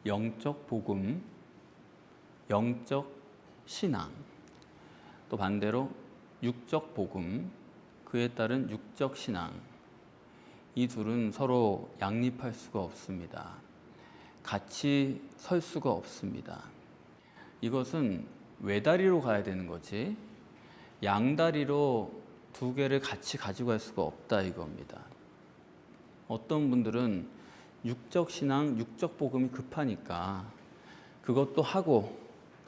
영적 복음, 영적 신앙, 또 반대로 육적 복음, 그에 따른 육적 신앙. 이 둘은 서로 양립할 수가 없습니다. 같이 설 수가 없습니다. 이것은 외다리로 가야 되는 거지 양다리로 두 개를 같이 가지고 갈 수가 없다 이겁니다. 어떤 분들은 육적 신앙, 육적 복음이 급하니까 그것도 하고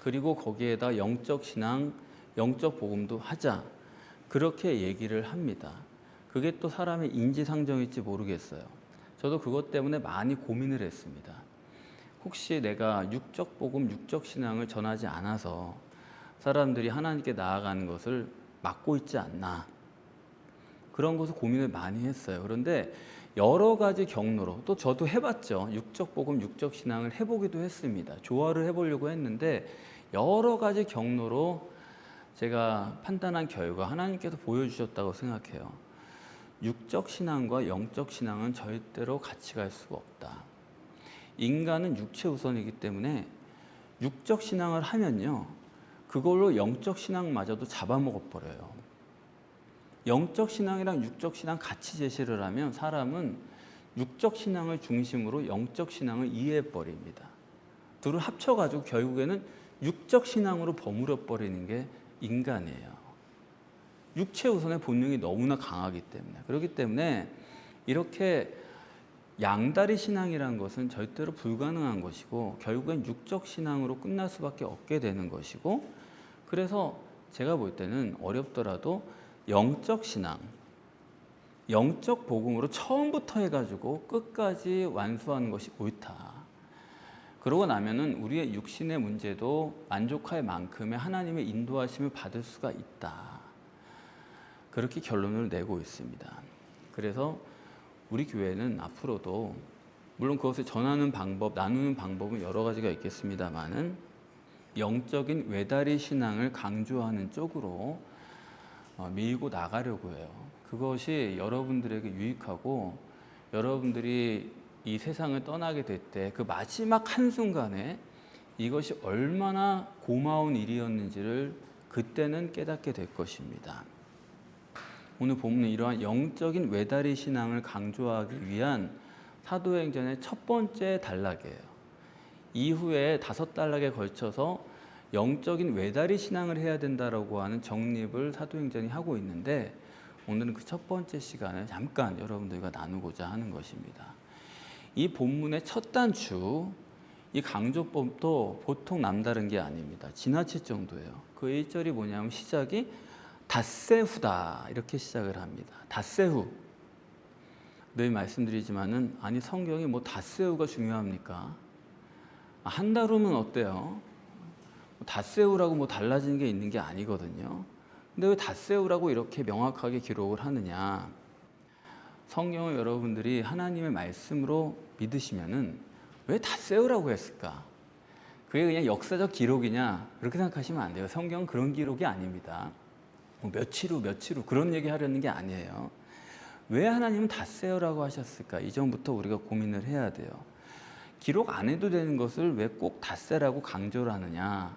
그리고 거기에다 영적 신앙, 영적 복음도 하자 그렇게 얘기를 합니다. 그게 또 사람의 인지상정일지 모르겠어요. 저도 그것 때문에 많이 고민을 했습니다. 혹시 내가 육적 복음, 육적 신앙을 전하지 않아서 사람들이 하나님께 나아가는 것을 막고 있지 않나, 그런 것을 고민을 많이 했어요. 그런데 여러 가지 경로로, 또 저도 해봤죠. 육적 복음, 육적 신앙을 해보기도 했습니다. 조화를 해보려고 했는데 여러 가지 경로로 제가 판단한 결과 하나님께서 보여주셨다고 생각해요. 육적 신앙과 영적 신앙은 절대로 같이 갈 수가 없다. 인간은 육체 우선이기 때문에 육적 신앙을 하면요, 그걸로 영적 신앙마저도 잡아먹어 버려요. 영적 신앙이랑 육적 신앙 같이 제시를 하면 사람은 육적 신앙을 중심으로 영적 신앙을 이해해 버립니다. 둘을 합쳐가지고 결국에는 육적 신앙으로 버무려 버리는 게 인간이에요. 육체 우선의 본능이 너무나 강하기 때문에. 그렇기 때문에 이렇게 양다리 신앙이라는 것은 절대로 불가능한 것이고 결국엔 육적 신앙으로 끝날 수밖에 없게 되는 것이고, 그래서 제가 볼 때는 어렵더라도 영적 신앙, 영적 복음으로 처음부터 해가지고 끝까지 완수하는 것이 옳다. 그러고 나면은 우리의 육신의 문제도 만족할 만큼의 하나님의 인도하심을 받을 수가 있다. 그렇게 결론을 내고 있습니다. 그래서 우리 교회는 앞으로도 물론 그것을 전하는 방법, 나누는 방법은 여러 가지가 있겠습니다만은 영적인 외다리 신앙을 강조하는 쪽으로 밀고 나가려고 해요. 그것이 여러분들에게 유익하고 여러분들이 이 세상을 떠나게 될 때 그 마지막 한순간에 이것이 얼마나 고마운 일이었는지를 그때는 깨닫게 될 것입니다. 오늘 본문은 이러한 영적인 외다리 신앙을 강조하기 위한 사도행전의 첫 번째 단락이에요. 이후에 5단락에 걸쳐서 영적인 외다리 신앙을 해야 된다라고 하는 정립을 사도행전이 하고 있는데 오늘은 그 첫 번째 시간을 잠깐 여러분들과 나누고자 하는 것입니다. 이 본문의 첫 단추, 이 강조법도 보통 남다른 게 아닙니다. 지나칠 정도예요. 그 1절이 뭐냐면 시작이 닷새후다 이렇게 시작을 합니다. 닷새후. 늘 말씀드리지만은 아니 성경이 뭐 닷새후가 중요합니까? 한 달 후면 어때요? 닷새후라고 뭐 달라지는 게 있는 게 아니거든요. 근데 왜 닷새후라고 이렇게 명확하게 기록을 하느냐? 성경을 여러분들이 하나님의 말씀으로 믿으시면은 왜 닷새후라고 했을까? 그게 그냥 역사적 기록이냐? 그렇게 생각하시면 안 돼요. 성경은 그런 기록이 아닙니다. 뭐 며칠 후 그런 얘기 하려는 게 아니에요. 왜 하나님은 닷새후라고 하셨을까? 이전부터 우리가 고민을 해야 돼요. 기록 안 해도 되는 것을 왜 꼭 닷새라고 강조를 하느냐?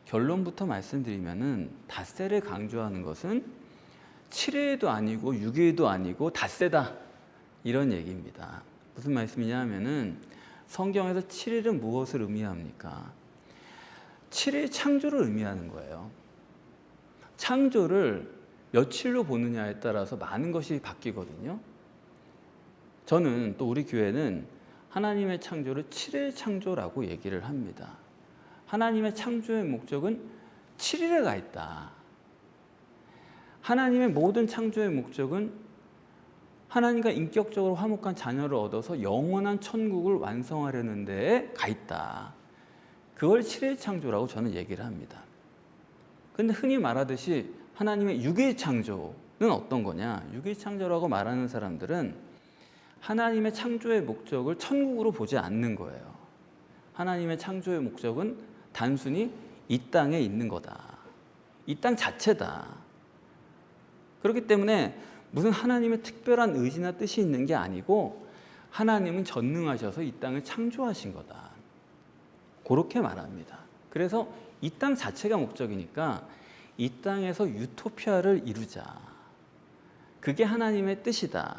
결론부터 말씀드리면은 닷새를 강조하는 것은 7일도 아니고 6일도 아니고 닷새다 이런 얘기입니다. 무슨 말씀이냐 하면은 성경에서 7일은 무엇을 의미합니까? 7일 창조를 의미하는 거예요. 창조를 며칠로 보느냐에 따라서 많은 것이 바뀌거든요. 저는 또 우리 교회는 하나님의 창조를 7일 창조라고 얘기를 합니다. 하나님의 창조의 목적은 7일에 가 있다. 하나님의 모든 창조의 목적은 하나님과 인격적으로 화목한 자녀를 얻어서 영원한 천국을 완성하려는 데에 가 있다. 그걸 7일 창조라고 저는 얘기를 합니다. 근데 흔히 말하듯이 하나님의 6일 창조는 어떤 거냐? 6일 창조라고 말하는 사람들은 하나님의 창조의 목적을 천국으로 보지 않는 거예요. 하나님의 창조의 목적은 단순히 이 땅에 있는 거다. 이 땅 자체다. 그렇기 때문에 무슨 하나님의 특별한 의지나 뜻이 있는 게 아니고 하나님은 전능하셔서 이 땅을 창조하신 거다. 그렇게 말합니다. 그래서 이 땅 자체가 목적이니까 이 땅에서 유토피아를 이루자. 그게 하나님의 뜻이다.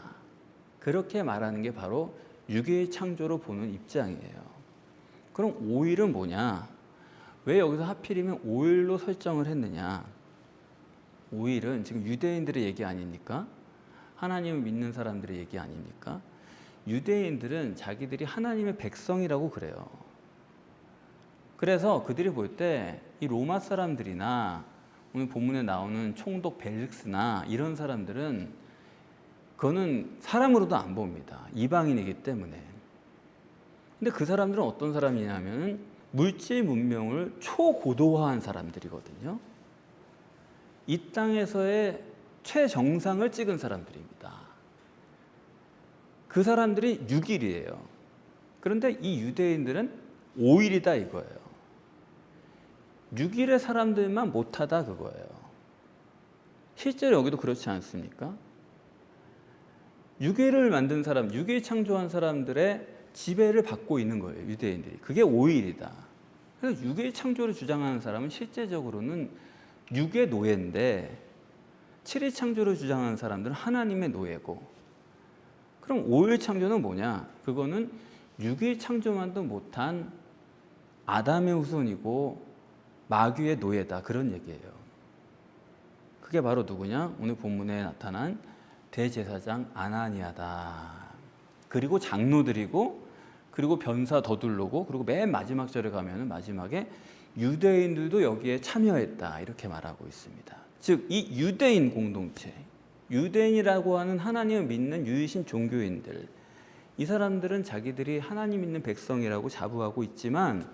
그렇게 말하는 게 바로 유괴의 창조로 보는 입장이에요. 그럼 5일은 뭐냐? 왜 여기서 하필이면 5일로 설정을 했느냐? 5일은 지금 유대인들의 얘기 아닙니까? 하나님을 믿는 사람들의 얘기 아닙니까? 유대인들은 자기들이 하나님의 백성이라고 그래요. 그래서 그들이 볼 때 이 로마 사람들이나 오늘 본문에 나오는 총독 벨릭스나 이런 사람들은 그거는 사람으로도 안 봅니다. 이방인이기 때문에. 근데 그 사람들은 어떤 사람이냐면 물질 문명을 초고도화한 사람들이거든요. 이 땅에서의 최정상을 찍은 사람들입니다. 그 사람들이 6일이에요. 그런데 이 유대인들은 5일이다 이거예요. 6일의 사람들만 못하다 그거예요. 실제로 여기도 그렇지 않습니까? 6일을 만든 사람, 6일 창조한 사람들의 지배를 받고 있는 거예요. 유대인들이. 그게 5일이다. 그래서 6일 창조를 주장하는 사람은 실제적으로는 6의 노예인데 7일 창조를 주장하는 사람들은 하나님의 노예고, 그럼 5일 창조는 뭐냐? 그거는 6일 창조만도 못한 아담의 후손이고 마귀의 노예다, 그런 얘기예요. 그게 바로 누구냐? 오늘 본문에 나타난 대제사장 아나니아다. 그리고 장로들이고, 그리고 변사 더둘로고, 그리고 맨 마지막 절에 가면은 마지막에 유대인들도 여기에 참여했다, 이렇게 말하고 있습니다. 즉 이 유대인 공동체, 유대인이라고 하는 하나님을 믿는 유일신 종교인들, 이 사람들은 자기들이 하나님 믿는 백성이라고 자부하고 있지만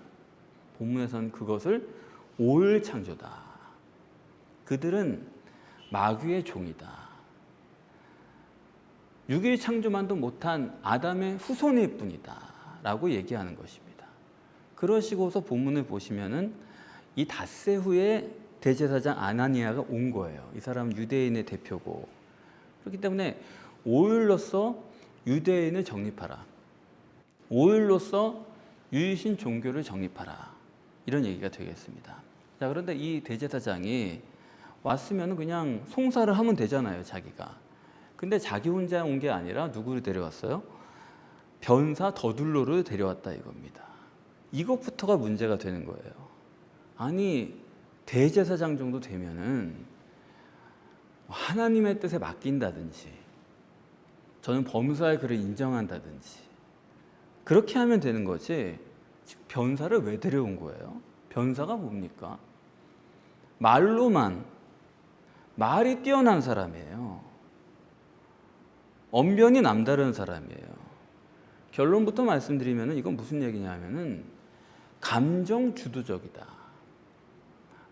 본문에서는 그것을 5일 창조다. 그들은 마귀의 종이다. 6일 창조만도 못한 아담의 후손일 뿐이다 라고 얘기하는 것입니다. 그러시고서 본문을 보시면은 이 닷새 후에 대제사장 아나니아가 온 거예요. 이 사람은 유대인의 대표고, 그렇기 때문에 5일로서 유대인을 정립하라, 5일로서 유일신 종교를 정립하라, 이런 얘기가 되겠습니다. 자, 그런데 이 대제사장이 왔으면 그냥 송사를 하면 되잖아요, 자기가. 근데 자기 혼자 온 게 아니라 누구를 데려왔어요? 변사 더둘로를 데려왔다 이겁니다. 이것부터가 문제가 되는 거예요. 아니, 대제사장 정도 되면은 하나님의 뜻에 맡긴다든지, 저는 범사의 그를 인정한다든지, 그렇게 하면 되는 거지. 지금 변사를 왜 데려온 거예요? 변사가 뭡니까? 말로만, 말이 뛰어난 사람이에요. 언변이 남다른 사람이에요. 결론부터 말씀드리면 이건 무슨 얘기냐면은 감정 주도적이다.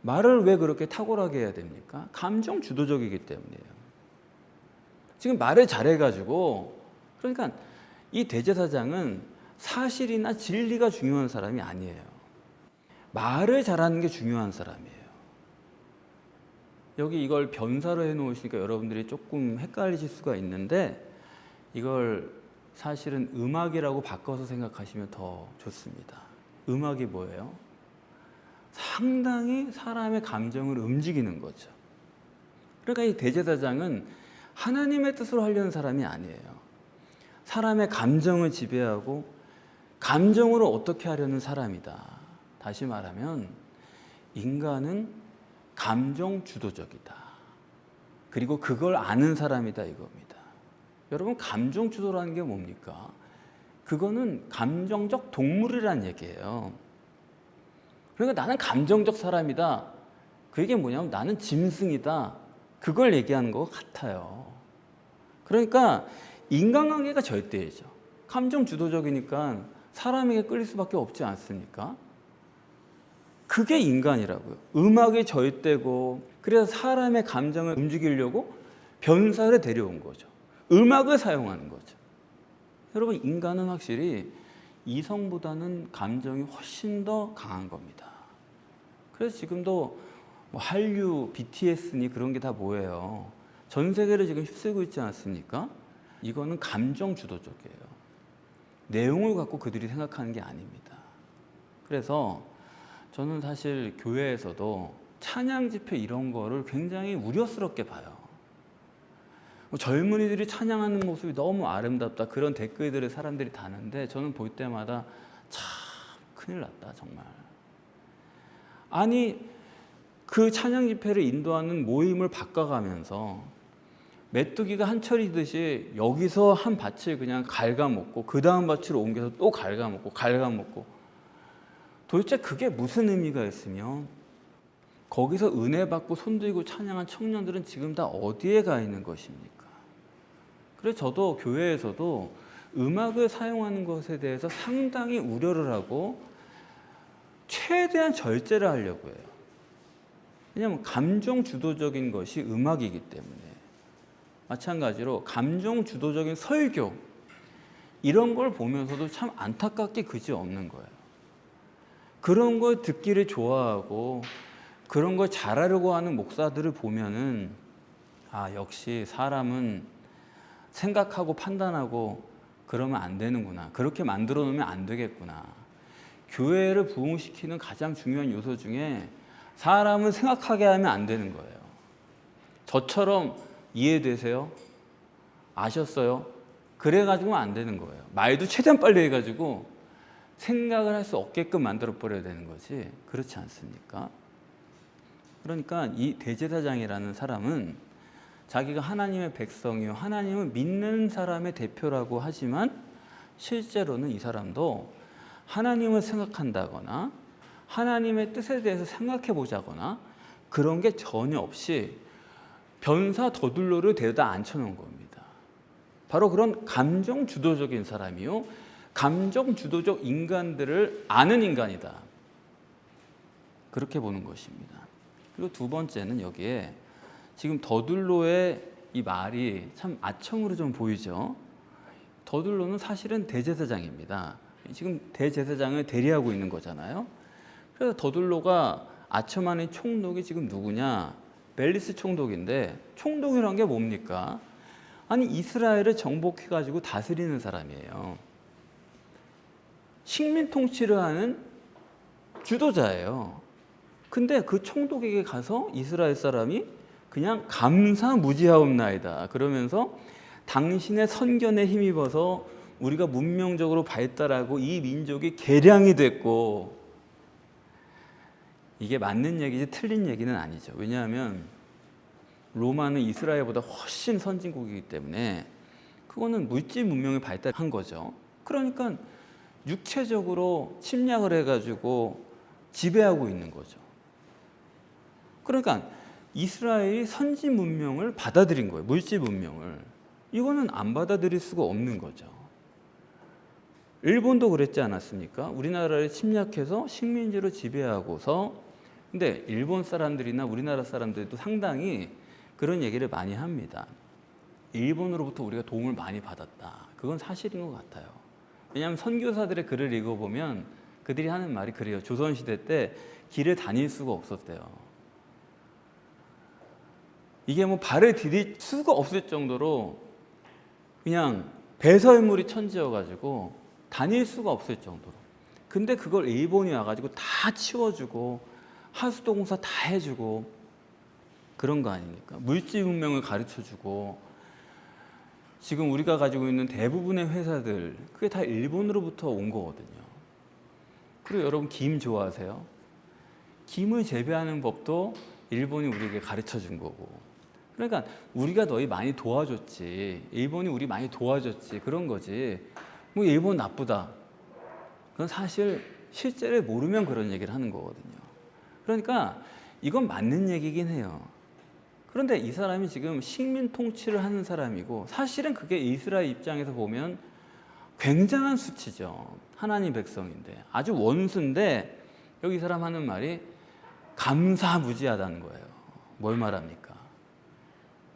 말을 왜 그렇게 탁월하게 해야 됩니까? 감정 주도적이기 때문이에요. 지금 말을 잘해가지고, 그러니까 이 대제사장은 사실이나 진리가 중요한 사람이 아니에요. 말을 잘하는 게 중요한 사람이에요. 여기 이걸 변사로 해놓으시니까 여러분들이 조금 헷갈리실 수가 있는데, 이걸 사실은 음악이라고 바꿔서 생각하시면 더 좋습니다. 음악이 뭐예요? 상당히 사람의 감정을 움직이는 거죠. 그러니까 이 대제사장은 하나님의 뜻으로 하려는 사람이 아니에요. 사람의 감정을 지배하고 감정으로 어떻게 하려는 사람이다. 다시 말하면 인간은 감정 주도적이다. 그리고 그걸 아는 사람이다 이겁니다. 여러분, 감정 주도라는 게 뭡니까? 그거는 감정적 동물이라는 얘기예요. 그러니까 나는 감정적 사람이다. 그게 뭐냐면 나는 짐승이다. 그걸 얘기하는 것 같아요. 그러니까 인간관계가 절대이죠. 감정 주도적이니까 사람에게 끌릴 수밖에 없지 않습니까? 그게 인간이라고요. 음악이 절대고, 그래서 사람의 감정을 움직이려고 변사를 데려온 거죠. 음악을 사용하는 거죠. 여러분, 인간은 확실히 이성보다는 감정이 훨씬 더 강한 겁니다. 그래서 지금도 뭐 한류, BTS니 그런 게 다 뭐예요? 전 세계를 지금 휩쓸고 있지 않습니까? 이거는 감정 주도적이에요. 내용을 갖고 그들이 생각하는 게 아닙니다. 그래서 저는 사실 교회에서도 찬양 집회 이런 거를 굉장히 우려스럽게 봐요. 젊은이들이 찬양하는 모습이 너무 아름답다, 그런 댓글들을 사람들이 다는데 저는 볼 때마다 참 큰일 났다 정말. 아니 그 찬양 집회를 인도하는 모임을 바꿔가면서 메뚜기가 한철이듯이 여기서 한 밭을 그냥 갉아먹고 그 다음 밭으로 옮겨서 또 갉아먹고 도대체 그게 무슨 의미가 있으며 거기서 은혜 받고 손들고 찬양한 청년들은 지금 다 어디에 가 있는 것입니까? 그래서 저도 교회에서도 음악을 사용하는 것에 대해서 상당히 우려를 하고 최대한 절제를 하려고 해요. 왜냐하면 감정 주도적인 것이 음악이기 때문에. 마찬가지로 감정 주도적인 설교 이런 걸 보면서도 참 안타깝게 그지없는 거예요. 그런 걸 듣기를 좋아하고 그런 걸 잘하려고 하는 목사들을 보면은 아, 역시 사람은 생각하고 판단하고 그러면 안 되는구나, 그렇게 만들어 놓으면 안 되겠구나. 교회를 부흥시키는 가장 중요한 요소 중에 사람은 생각하게 하면 안 되는 거예요. 저처럼 이해되세요? 아셨어요? 그래가지고는 안 되는 거예요. 말도 최대한 빨리 해가지고 생각을 할 수 없게끔 만들어 버려야 되는 거지, 그렇지 않습니까? 그러니까 이 대제사장이라는 사람은 자기가 하나님의 백성이요 하나님을 믿는 사람의 대표라고 하지만 실제로는 이 사람도 하나님을 생각한다거나 하나님의 뜻에 대해서 생각해 보자거나 그런 게 전혀 없이 변사 더둘로를 데려다 앉혀놓은 겁니다. 바로 그런 감정 주도적인 사람이요 감정 주도적 인간들을 아는 인간이다, 그렇게 보는 것입니다. 그리고 두 번째는 여기에 지금 더둘로의 이 말이 참 아첨으로 좀 보이죠. 더둘로는 사실은 대제사장입니다. 지금 대제사장을 대리하고 있는 거잖아요. 그래서 더둘로가 아첨하는 총독이 지금 누구냐? 멜리스 총독인데, 총독이란 게 뭡니까? 아니 이스라엘을 정복해가지고 다스리는 사람이에요. 식민 통치를 하는 주도자예요. 근데 그 총독에게 가서 이스라엘 사람이 그냥 감사무지하옵나이다 그러면서 당신의 선견에 힘입어서 우리가 문명적으로 발달하고 이 민족이 개량이 됐고, 이게 맞는 얘기지 틀린 얘기는 아니죠. 왜냐하면 로마는 이스라엘보다 훨씬 선진국이기 때문에 그거는 물질 문명이 발달한 거죠. 그러니까 육체적으로 침략을 해가지고 지배하고 있는 거죠. 그러니까 이스라엘이 선진 문명을 받아들인 거예요. 물질 문명을. 이거는 안 받아들일 수가 없는 거죠. 일본도 그랬지 않았습니까? 우리나라를 침략해서 식민지로 지배하고서, 근데 일본 사람들이나 우리나라 사람들도 상당히 그런 얘기를 많이 합니다. 일본으로부터 우리가 도움을 많이 받았다. 그건 사실인 것 같아요. 왜냐하면 선교사들의 글을 읽어보면 그들이 하는 말이 그래요. 조선시대 때 길을 다닐 수가 없었대요. 이게 뭐 발을 디딜 수가 없을 정도로 그냥 배설물이 천지여가지고 다닐 수가 없을 정도로. 근데 그걸 일본이 와가지고 다 치워주고 하수도 공사 다 해주고 그런 거 아닙니까? 물질 문명을 가르쳐주고. 지금 우리가 가지고 있는 대부분의 회사들 그게 다 일본으로부터 온 거거든요. 그리고 여러분 김 좋아하세요? 김을 재배하는 법도 일본이 우리에게 가르쳐 준 거고. 그러니까 우리가 너희 많이 도와줬지, 일본이 우리 많이 도와줬지, 그런 거지. 뭐 일본 나쁘다, 그건 사실 실제를 모르면 그런 얘기를 하는 거거든요. 그러니까 이건 맞는 얘기긴 해요. 그런데 이 사람이 지금 식민 통치를 하는 사람이고, 사실은 그게 이스라엘 입장에서 보면 굉장한 수치죠. 하나님 백성인데, 아주 원수인데 여기 이 사람 하는 말이 감사무지하다는 거예요. 뭘 말합니까?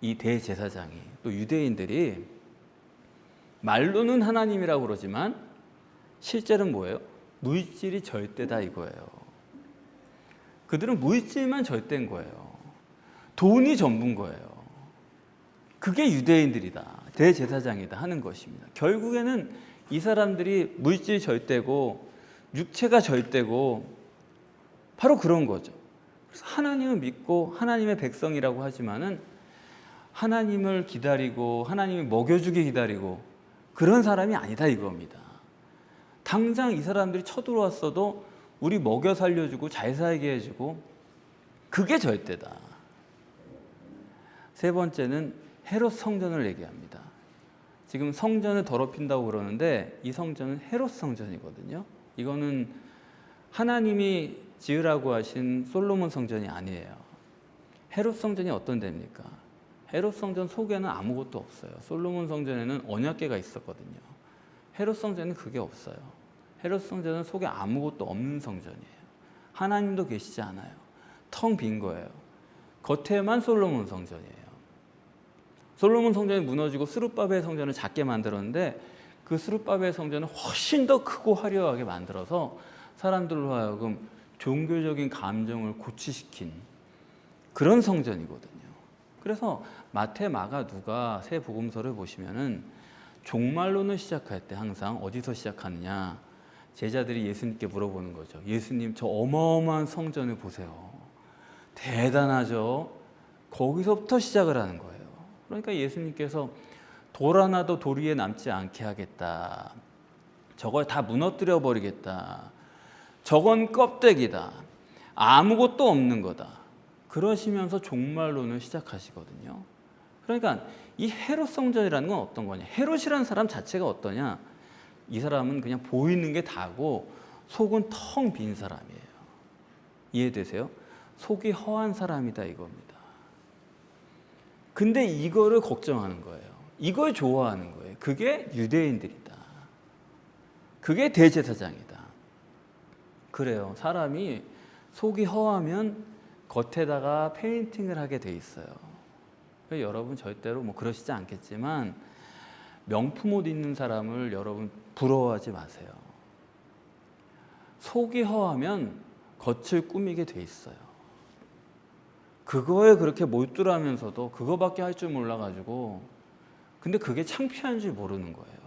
이 대제사장이, 또 유대인들이 말로는 하나님이라고 그러지만 실제는 뭐예요? 물질이 절대다 이거예요. 그들은 물질만 절대인 거예요. 돈이 전부인 거예요. 그게 유대인들이다, 대제사장이다 하는 것입니다. 결국에는 이 사람들이 물질 절대고 육체가 절대고 바로 그런 거죠. 그래서 하나님을 믿고 하나님의 백성이라고 하지만은 하나님을 기다리고 하나님이 먹여주기 기다리고 그런 사람이 아니다 이겁니다. 당장 이 사람들이 쳐들어왔어도 우리 먹여 살려주고 잘 살게 해주고 그게 절대다. 세 번째는 헤롯 성전을 얘기합니다. 지금 성전을 더럽힌다고 그러는데 이 성전은 헤롯 성전이거든요. 이거는 하나님이 지으라고 하신 솔로몬 성전이 아니에요. 헤롯 성전이 어떤 데입니까? 헤롯 성전 속에는 아무것도 없어요. 솔로몬 성전에는 언약궤가 있었거든요. 헤롯 성전은 그게 없어요. 헤롯 성전은 속에 아무것도 없는 성전이에요. 하나님도 계시지 않아요. 텅 빈 거예요. 겉에만 솔로몬 성전이에요. 솔로몬 성전이 무너지고 스룹바벨 성전을 작게 만들었는데 그 스룹바벨 성전을 훨씬 더 크고 화려하게 만들어서 사람들로 하여금 종교적인 감정을 고취시킨 그런 성전이거든요. 그래서 마태, 마가, 누가 세 복음서를 보시면은 종말론을 시작할 때 항상 어디서 시작하느냐? 제자들이 예수님께 물어보는 거죠. 예수님, 저 어마어마한 성전을 보세요. 대단하죠? 거기서부터 시작을 하는 거예요. 그러니까 예수님께서 돌 하나도 돌 위에 남지 않게 하겠다. 저걸 다 무너뜨려 버리겠다. 저건 껍데기다. 아무것도 없는 거다. 그러시면서 종말론을 시작하시거든요. 그러니까 이 헤롯 성전이라는 건 어떤 거냐? 헤롯이라는 사람 자체가 어떠냐? 이 사람은 그냥 보이는 게 다고 속은 텅 빈 사람이에요. 이해되세요? 속이 허한 사람이다 이겁니다. 근데 이거를 걱정하는 거예요. 이걸 좋아하는 거예요. 그게 유대인들이다. 그게 대제사장이다. 그래요. 사람이 속이 허하면 겉에다가 페인팅을 하게 돼 있어요. 여러분 절대로 뭐 그러시지 않겠지만 명품 옷 입는 사람을 여러분 부러워하지 마세요. 속이 허하면 겉을 꾸미게 돼 있어요. 그거에 그렇게 몰두하면서도 그거밖에 할 줄 몰라가지고 근데 그게 창피한 줄 모르는 거예요.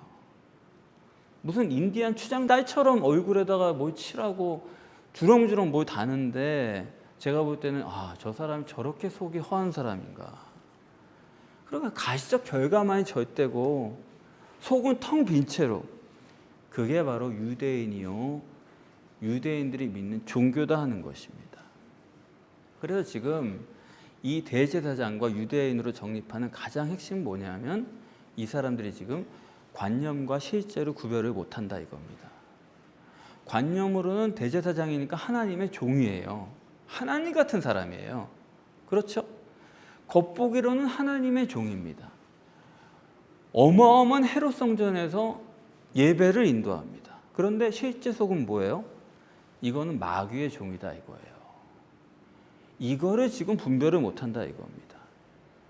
무슨 인디안 추장달처럼 얼굴에다가 뭘 칠하고 주렁주렁 뭘 다는데 제가 볼 때는 저 사람이 저렇게 속이 허한 사람인가. 그러니까 가시적 결과만이 절대고 속은 텅 빈 채로 그게 바로 유대인이요 유대인들이 믿는 종교다 하는 것입니다. 그래서 지금 이 대제사장과 유대인으로 정립하는 가장 핵심은 뭐냐면 이 사람들이 지금 관념과 실제로 구별을 못한다 이겁니다. 관념으로는 대제사장이니까 하나님의 종이에요. 하나님 같은 사람이에요. 그렇죠? 겉보기로는 하나님의 종입니다. 어마어마한 헤롯 성전에서 예배를 인도합니다. 그런데 실제 속은 뭐예요? 이거는 마귀의 종이다 이거예요. 이거를 지금 분별을 못한다 이겁니다.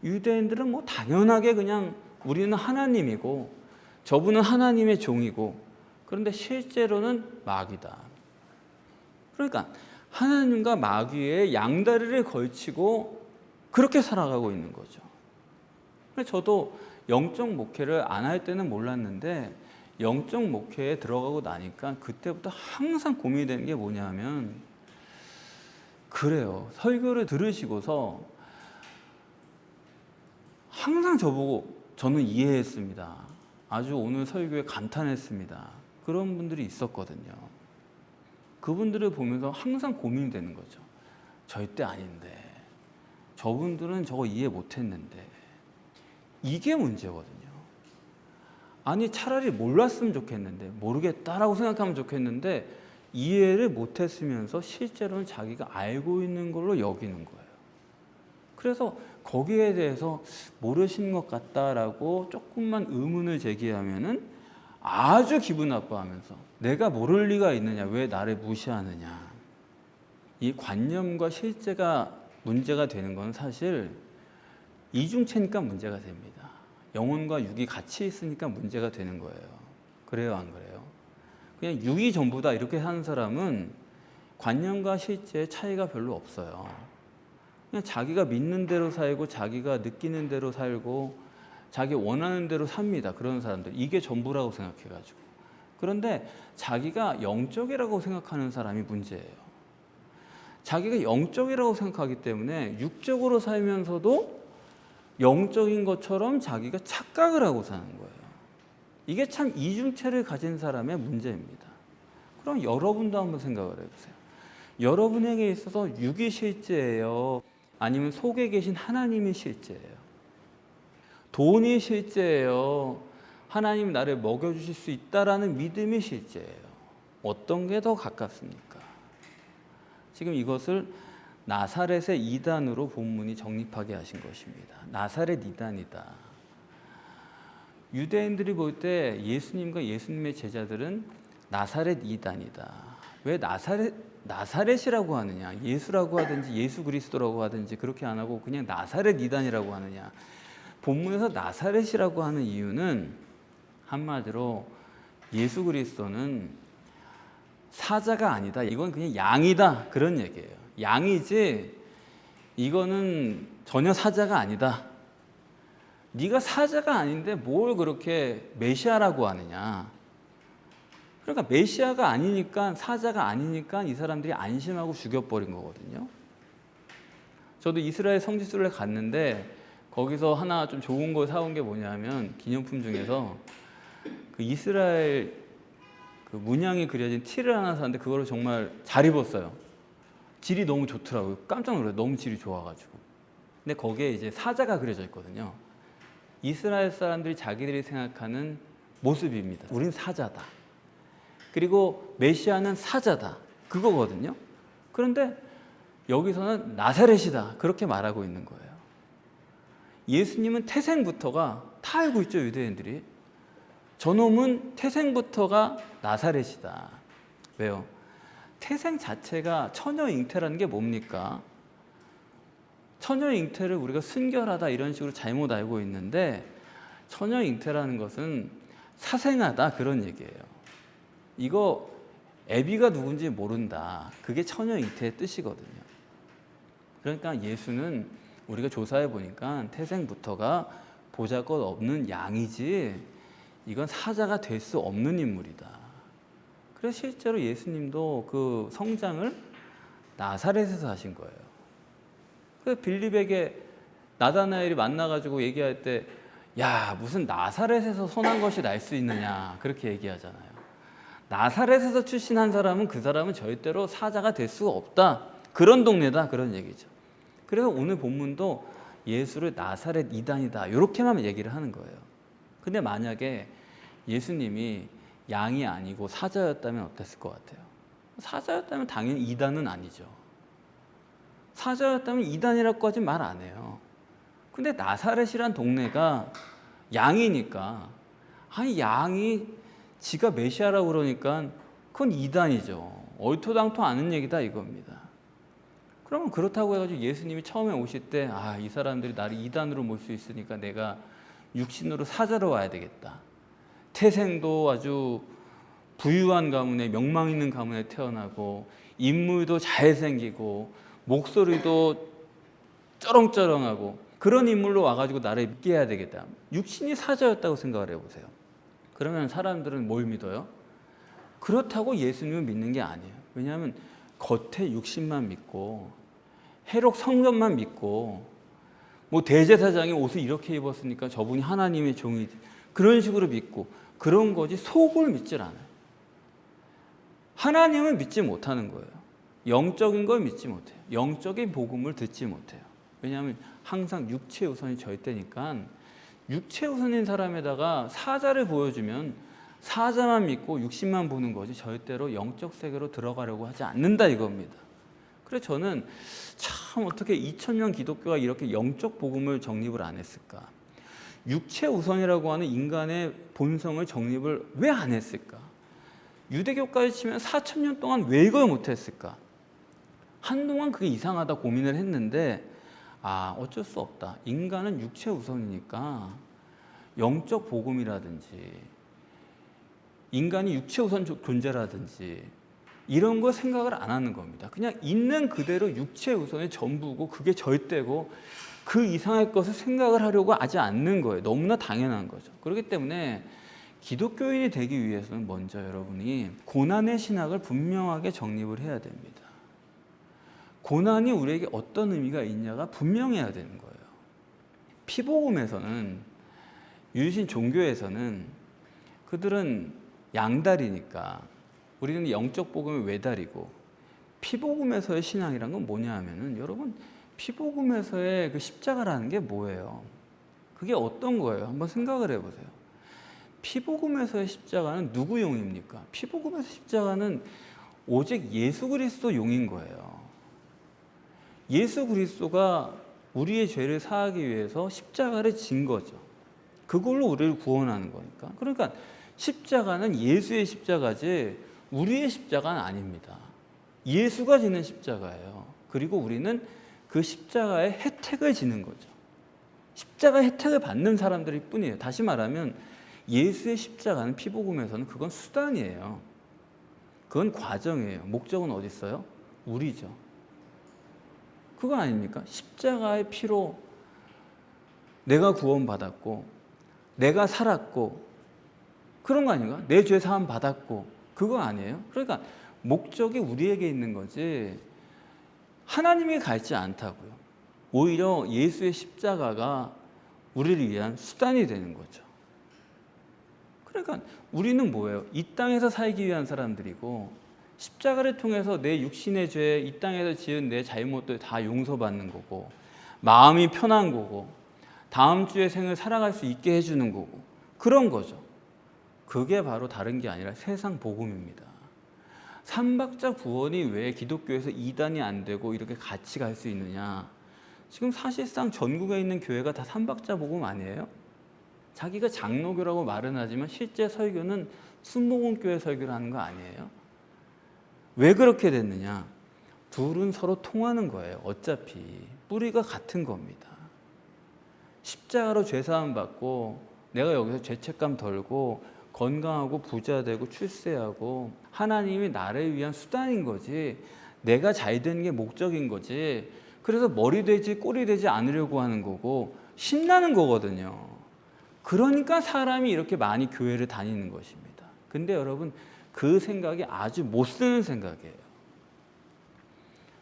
유대인들은 뭐 당연하게 그냥 우리는 하나님이고 저분은 하나님의 종이고 그런데 실제로는 마귀다. 그러니까 하나님과 마귀의 양다리를 걸치고 그렇게 살아가고 있는 거죠. 저도 영적 목회를 안 할 때는 몰랐는데 영적 목회에 들어가고 나니까 그때부터 항상 고민이 되는 게 뭐냐면 그래요. 설교를 들으시고서 항상 저보고 저는 이해했습니다. 아주 오늘 설교에 감탄했습니다. 그런 분들이 있었거든요. 그분들을 보면서 항상 고민이 되는 거죠. 절대 아닌데 저분들은 저거 이해 못했는데 이게 문제거든요. 아니 차라리 몰랐으면 좋겠는데 모르겠다라고 생각하면 좋겠는데 이해를 못했으면서 실제로는 자기가 알고 있는 걸로 여기는 거예요. 그래서 거기에 대해서 모르시는 것 같다라고 조금만 의문을 제기하면은 아주 기분 나빠하면서 내가 모를 리가 있느냐, 왜 나를 무시하느냐. 이 관념과 실제가 문제가 되는 건 사실 이중체니까 문제가 됩니다. 영혼과 육이 같이 있으니까 문제가 되는 거예요. 그래요, 안 그래요? 그냥 육이 전부다 이렇게 하는 사람은 관념과 실제의 차이가 별로 없어요. 그냥 자기가 믿는 대로 살고 자기가 느끼는 대로 살고 자기 원하는 대로 삽니다. 그런 사람들. 이게 전부라고 생각해가지고. 그런데 자기가 영적이라고 생각하는 사람이 문제예요. 자기가 영적이라고 생각하기 때문에 육적으로 살면서도 영적인 것처럼 자기가 착각을 하고 사는 거예요. 이게 참 이중체를 가진 사람의 문제입니다. 그럼 여러분도 한번 생각을 해보세요. 여러분에게 있어서 육이 실제예요? 아니면 속에 계신 하나님이 실제예요? 돈이 실제예요? 하나님이 나를 먹여주실 수 있다라는 믿음이 실제예요? 어떤 게 더 가깝습니까? 지금 이것을 나사렛의 이단으로 본문이 정립하게 하신 것입니다. 나사렛 이단이다. 유대인들이 볼 때 예수님과 예수님의 제자들은 나사렛 이단이다. 왜 나사렛이라고 하느냐? 예수라고 하든지 예수 그리스도라고 하든지 그렇게 안 하고 그냥 나사렛 이단이라고 하느냐? 본문에서 나사렛이라고 하는 이유는 한마디로 예수 그리스도는 사자가 아니다. 이건 그냥 양이다. 그런 얘기예요. 양이지 이거는 전혀 사자가 아니다. 네가 사자가 아닌데 뭘 그렇게 메시아라고 하느냐. 그러니까 메시아가 아니니까, 사자가 아니니까 이 사람들이 안심하고 죽여버린 거거든요. 저도 이스라엘 성지순례 갔는데 거기서 하나 좀 좋은 거 사온 게 뭐냐면 기념품 중에서 그 이스라엘 그 문양이 그려진 티를 하나 샀는데 그거를 정말 잘 입었어요. 질이 너무 좋더라고요. 깜짝 놀라요. 너무 질이 좋아가지고. 근데 거기에 이제 사자가 그려져 있거든요. 이스라엘 사람들이 자기들이 생각하는 모습입니다. 우린 사자다. 그리고 메시아는 사자다. 그거거든요. 그런데 여기서는 나사렛이다. 그렇게 말하고 있는 거예요. 예수님은 태생부터가 다 알고 있죠, 유대인들이. 저놈은 태생부터가 나사렛이다. 왜요? 태생 자체가 처녀 잉태라는 게 뭡니까? 처녀 잉태를 우리가 순결하다 이런 식으로 잘못 알고 있는데 처녀 잉태라는 것은 사생하다 그런 얘기예요. 이거 애비가 누군지 모른다. 그게 처녀 잉태의 뜻이거든요. 그러니까 예수는 우리가 조사해 보니까 태생부터가 보잘것없는 양이지 이건 사자가 될 수 없는 인물이다. 그래서 실제로 예수님도 그 성장을 나사렛에서 하신 거예요. 그래서 빌립에게 나다나엘이 만나가지고 얘기할 때, 야, 무슨 나사렛에서 선한 것이 날 수 있느냐 그렇게 얘기하잖아요. 나사렛에서 출신한 사람은 그 사람은 절대로 사자가 될 수가 없다. 그런 동네다 그런 얘기죠. 그래서 오늘 본문도 예수를 나사렛 이단이다 이렇게만 얘기를 하는 거예요. 근데 만약에 예수님이 양이 아니고 사자였다면 어땠을 것 같아요? 사자였다면 당연히 이단은 아니죠. 사자였다면 이단이라고 하지 말 안 해요. 근데 나사렛이란 동네가 양이니까, 아니 양이 지가 메시아라고 그러니까 그건 이단이죠. 얼토당토 않은 얘기다 이겁니다. 그러면 그렇다고 해가지고 예수님이 처음에 오실 때 이 사람들이 나를 이단으로 몰 수 있으니까 내가 육신으로 사자로 와야 되겠다. 태생도 아주 부유한 가문에, 명망 있는 가문에 태어나고 인물도 잘생기고 목소리도 쩌렁쩌렁하고 그런 인물로 와가지고 나를 믿게 해야 되겠다. 육신이 사자였다고 생각을 해보세요. 그러면 사람들은 뭘 믿어요? 그렇다고 예수님을 믿는 게 아니에요. 왜냐하면 겉에 육신만 믿고 해록 성전만 믿고 뭐 대제사장이 옷을 이렇게 입었으니까 저분이 하나님의 종이 그런 식으로 믿고 그런 거지 속을 믿질 않아요. 하나님을 믿지 못하는 거예요. 영적인 걸 믿지 못해요. 영적인 복음을 듣지 못해요. 왜냐하면 항상 육체 우선이 절대니까 육체 우선인 사람에다가 사자를 보여주면 사자만 믿고 육신만 보는 거지 절대로 영적 세계로 들어가려고 하지 않는다 이겁니다. 그래서 저는 참 어떻게 2000년 기독교가 이렇게 영적 복음을 정립을 안 했을까? 육체 우선이라고 하는 인간의 본성을 정립을 왜 안 했을까? 유대교까지 치면 4000년 동안 왜 이걸 못했을까? 한동안 그게 이상하다 고민을 했는데 어쩔 수 없다. 인간은 육체 우선이니까 영적 복음이라든지 인간이 육체 우선 존재라든지 이런 거 생각을 안 하는 겁니다. 그냥 있는 그대로 육체 우선이 전부고 그게 절대고 그 이상의 것을 생각을 하려고 하지 않는 거예요. 너무나 당연한 거죠. 그렇기 때문에 기독교인이 되기 위해서는 먼저 여러분이 고난의 신학을 분명하게 정립을 해야 됩니다. 고난이 우리에게 어떤 의미가 있냐가 분명해야 되는 거예요. 피복음에서는, 유신 종교에서는 그들은 양다리니까 우리는 영적 복음의 외다리고, 피복음에서의 신앙이란 건 뭐냐 하면은, 여러분, 피복음에서의 그 십자가라는 게 뭐예요? 그게 어떤 거예요? 한번 생각을 해보세요. 피복음에서의 십자가는 누구 용입니까? 피복음에서 십자가는 오직 예수 그리스도 용인 거예요. 예수 그리스도가 우리의 죄를 사하기 위해서 십자가를 진 거죠. 그걸로 우리를 구원하는 거니까. 그러니까 십자가는 예수의 십자가지 우리의 십자가는 아닙니다. 예수가 지는 십자가예요. 그리고 우리는 그 십자가의 혜택을 지는 거죠. 십자가의 혜택을 받는 사람들일 뿐이에요. 다시 말하면 예수의 십자가는 피복음에서는 그건 수단이에요. 그건 과정이에요. 목적은 어디 있어요? 우리죠. 그거 아닙니까? 십자가의 피로 내가 구원받았고, 내가 살았고, 그런 거 아닌가? 내 죄 사함 받았고, 그거 아니에요? 그러니까 목적이 우리에게 있는 거지 하나님이 갈지 않다고요. 오히려 예수의 십자가가 우리를 위한 수단이 되는 거죠. 그러니까 우리는 뭐예요? 이 땅에서 살기 위한 사람들이고, 십자가를 통해서 내 육신의 죄, 이 땅에서 지은 내 잘못들 다 용서받는 거고, 마음이 편한 거고, 다음 주의 생을 살아갈 수 있게 해주는 거고, 그런 거죠. 그게 바로 다른 게 아니라 세상 복음입니다. 삼박자 구원이 왜 기독교에서 이단이 안 되고 이렇게 같이 갈 수 있느냐? 지금 사실상 전국에 있는 교회가 다 삼박자 복음 아니에요? 자기가 장로교라고 말은 하지만 실제 설교는 순복음교회 설교를 하는 거 아니에요? 왜 그렇게 됐느냐? 둘은 서로 통하는 거예요. 어차피 뿌리가 같은 겁니다. 십자가로 죄사함 받고 내가 여기서 죄책감 덜고 건강하고 부자 되고 출세하고, 하나님이 나를 위한 수단인 거지 내가 잘 되는 게 목적인 거지, 그래서 머리 되지 꼬리 되지 않으려고 하는 거고 신나는 거거든요. 그러니까 사람이 이렇게 많이 교회를 다니는 것입니다. 근데 여러분, 그 생각이 아주 못 쓰는 생각이에요.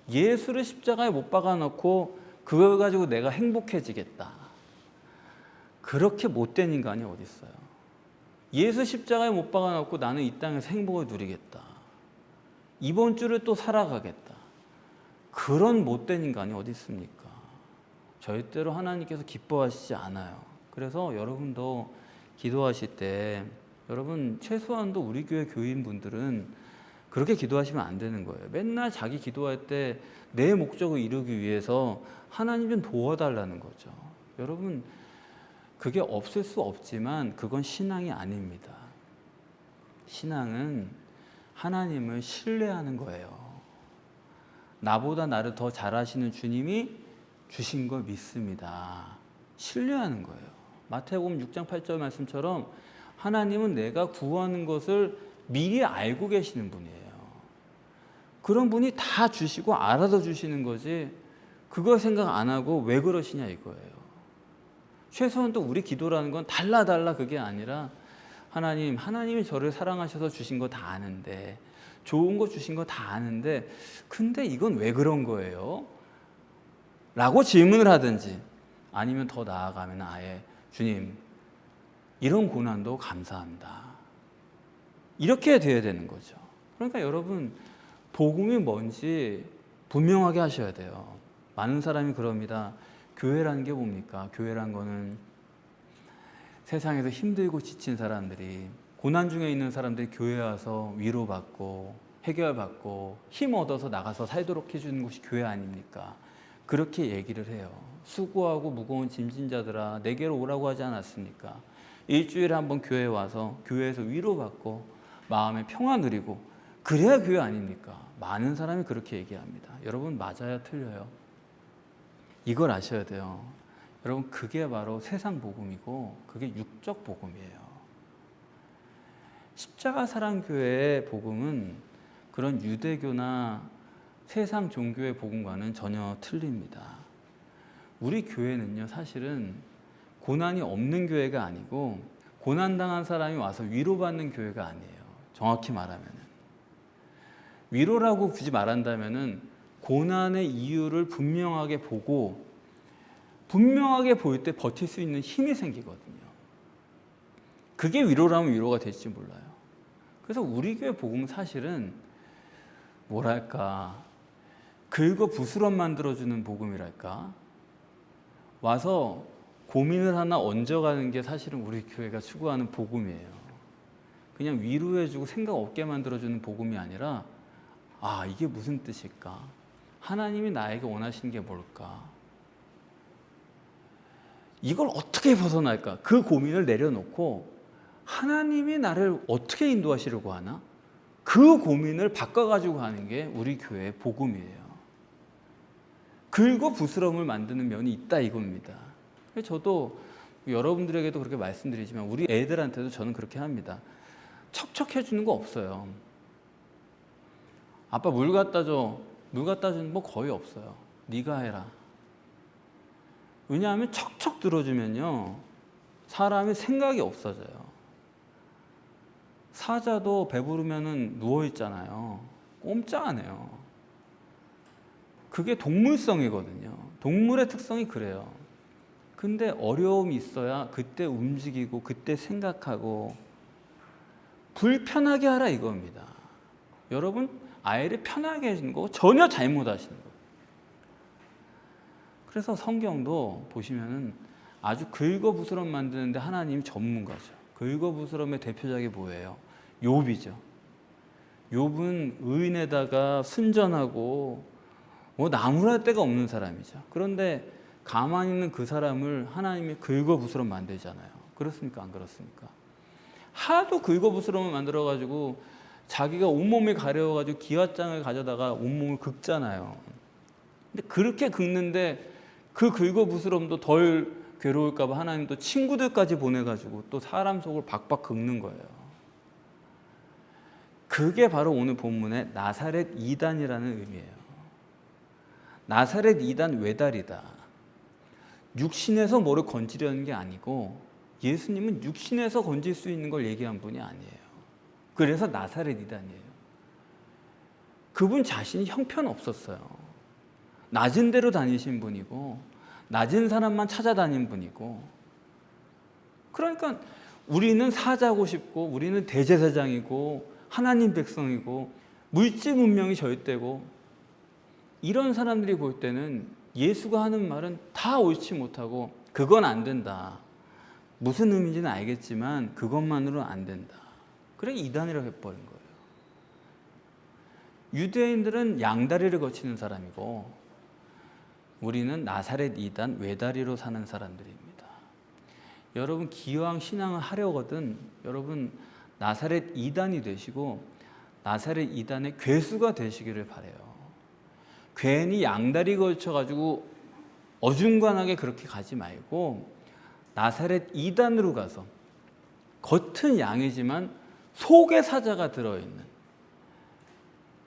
예수를 십자가에 못 박아 놓고 그걸 가지고 내가 행복해지겠다, 그렇게 못된 인간이 어디 있어요? 예수 십자가에 못 박아 놓고 나는 이 땅에서 행복을 누리겠다, 이번 주를 또 살아가겠다, 그런 못된 인간이 어디 있습니까? 절대로 하나님께서 기뻐하시지 않아요. 그래서 여러분도 기도하실 때, 여러분 최소한도 우리 교회 교인분들은 그렇게 기도하시면 안 되는 거예요. 맨날 자기 기도할 때 내 목적을 이루기 위해서 하나님 좀 도와달라는 거죠. 여러분, 그게 없을 수 없지만 그건 신앙이 아닙니다. 신앙은 하나님을 신뢰하는 거예요. 나보다 나를 더 잘하시는 주님이 주신 걸 믿습니다. 신뢰하는 거예요. 마태복음 6장 8절 말씀처럼 하나님은 내가 구하는 것을 미리 알고 계시는 분이에요. 그런 분이 다 주시고 알아서 주시는 거지, 그걸 생각 안 하고 왜 그러시냐 이거예요. 최소한 또 우리 기도라는 건 달라 그게 아니라, 하나님이 저를 사랑하셔서 주신 거 다 아는데, 좋은 거 주신 거 다 아는데 근데 이건 왜 그런 거예요? 라고 질문을 하든지, 아니면 더 나아가면 아예 주님, 이런 고난도 감사합니다, 이렇게 돼야 되는 거죠. 그러니까 여러분, 복음이 뭔지 분명하게 하셔야 돼요. 많은 사람이 그럽니다. 교회라는 게 뭡니까? 교회란 거는 세상에서 힘들고 지친 사람들이, 고난 중에 있는 사람들이 교회에 와서 위로받고 해결받고 힘 얻어서 나가서 살도록 해주는 것이 교회 아닙니까? 그렇게 얘기를 해요. 수고하고 무거운 짐진 자들아 내게로 오라고 하지 않았습니까? 일주일에 한 번 교회에 와서 교회에서 위로받고 마음의 평화 누리고, 그래야 교회 아닙니까? 많은 사람이 그렇게 얘기합니다. 여러분, 맞아요, 틀려요? 이걸 아셔야 돼요. 여러분, 그게 바로 세상 복음이고 그게 육적 복음이에요. 십자가 사랑교회의 복음은 그런 유대교나 세상 종교의 복음과는 전혀 틀립니다. 우리 교회는요, 사실은 고난이 없는 교회가 아니고 고난당한 사람이 와서 위로받는 교회가 아니에요. 정확히 말하면 위로라고 굳이 말한다면 고난의 이유를 분명하게 보고 분명하게 보일 때 버틸 수 있는 힘이 생기거든요. 그게 위로라면 위로가 될지 몰라요. 그래서 우리 교회 복음은 사실은 뭐랄까, 긁어 부스럼 만들어주는 복음이랄까, 와서 고민을 하나 얹어가는 게 사실은 우리 교회가 추구하는 복음이에요. 그냥 위로해주고 생각 없게 만들어주는 복음이 아니라, 아, 이게 무슨 뜻일까? 하나님이 나에게 원하시는 게 뭘까? 이걸 어떻게 벗어날까? 그 고민을 내려놓고 하나님이 나를 어떻게 인도하시려고 하나? 그 고민을 바꿔가지고 가는 게 우리 교회의 복음이에요. 긁어 부스럼을 만드는 면이 있다 이겁니다. 저도 여러분들에게도 그렇게 말씀드리지만 우리 애들한테도 저는 그렇게 합니다. 척척해 주는 거 없어요. 아빠 물 갖다 줘. 물 갖다 주는 거 거의 없어요. 네가 해라. 왜냐하면 척척 들어주면요, 사람이 생각이 없어져요. 사자도 배부르면 누워있잖아요. 꼼짝 안 해요. 그게 동물성이거든요. 동물의 특성이 그래요. 근데 어려움이 있어야 그때 움직이고 그때 생각하고 불편하게 하라 이겁니다. 여러분, 아이를 편하게 해주는 거 전혀 잘못하시는 거예요. 그래서 성경도 보시면은 아주 긁어부스럼 만드는데 하나님이 전문가죠. 긁어부스럼의 대표작이 뭐예요? 욥이죠. 욥은 의인에다가 순전하고 뭐 나무랄 데가 없는 사람이죠. 그런데 가만히 있는 그 사람을 하나님이 긁어부스럼 만들잖아요. 그렇습니까? 안 그렇습니까? 하도 긁어부스럼을 만들어가지고 자기가 온몸이 가려워가지고 기와장을 가져다가 온몸을 긁잖아요. 근데 그렇게 긁는데 그 긁어부스럼도 덜 괴로울까봐 하나님 또 친구들까지 보내가지고 또 사람 속을 박박 긁는 거예요. 그게 바로 오늘 본문의 나사렛 이단이라는 의미예요. 나사렛 이단 외다리다. 육신에서 뭐를 건지려는 게 아니고 예수님은 육신에서 건질 수 있는 걸 얘기한 분이 아니에요. 그래서 나사렛 이단이에요. 그분 자신이 형편없었어요. 낮은 데로 다니신 분이고 낮은 사람만 찾아다닌 분이고, 그러니까 우리는 사자고 싶고 우리는 대제사장이고 하나님 백성이고 물질 문명이 절대고 이런 사람들이 볼 때는 예수가 하는 말은 다 옳지 못하고 그건 안 된다. 무슨 의미인지는 알겠지만 그것만으로는 안 된다. 그래 이단이라고 해버린 거예요. 유대인들은 양다리를 거치는 사람이고 우리는 나사렛 이단 외다리로 사는 사람들입니다. 여러분 기왕 신앙을 하려거든 여러분 나사렛 이단이 되시고 나사렛 이단의 괴수가 되시기를 바라요. 괜히 양다리 걸쳐가지고 어중간하게 그렇게 가지 말고 나사렛 이단으로 가서 겉은 양이지만 속에 사자가 들어있는,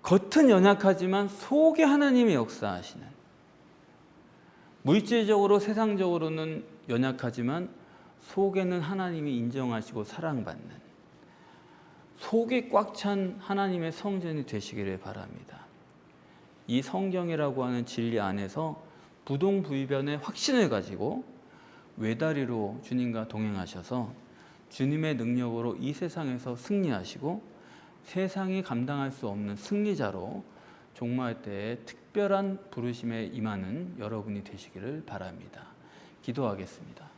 겉은 연약하지만 속에 하나님이 역사하시는, 물질적으로 세상적으로는 연약하지만 속에는 하나님이 인정하시고 사랑받는, 속이 꽉 찬 하나님의 성전이 되시기를 바랍니다. 이 성경이라고 하는 진리 안에서 부동불변의 확신을 가지고 외다리로 주님과 동행하셔서 주님의 능력으로 이 세상에서 승리하시고 세상이 감당할 수 없는 승리자로 종말 때에 특별한 부르심에 임하는 여러분이 되시기를 바랍니다. 기도하겠습니다.